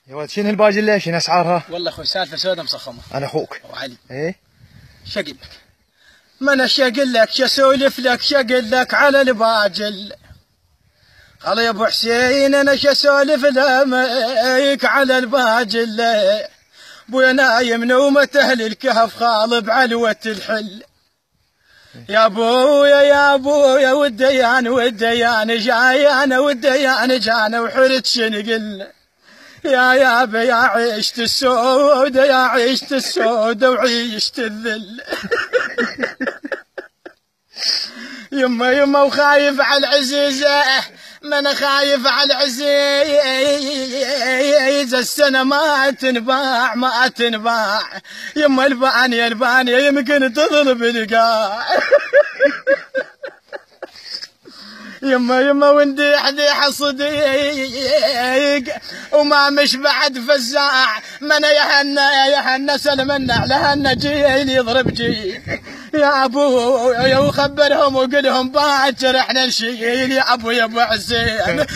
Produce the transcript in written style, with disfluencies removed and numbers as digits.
يا ولد شنو الباجلة؟ شنو اسعارها؟ والله اخوي سالفه سودة مصخمه. انا اخوك ابو علي. ايه شقل لك ما انا شقل لك شاسولف لك شقل لك على الباجل. قال يا ابو حسين انا شاسولف لك على الباجل. ابويا نايم نومة اهل الكهف خالب علوة الحل. يا ابويا والديان جايانا والديان جانا وحرت شنقل. يا ابي يا عيشت السودة يا عيشت السودة وعيشت الذل. يما وخايف على العزيزة ما انا خايف على العزيز. السنة ما تنباع يما البانية يمكن تضرب القاع. يما وندي حديح صديق وما مش بعد فزاع. ما انا يا هنا سلمنا لهنا جيل يضرب جيل. يا ابويا وخبرهم وقلهم باكر احنا نشيل. يا ابو حسين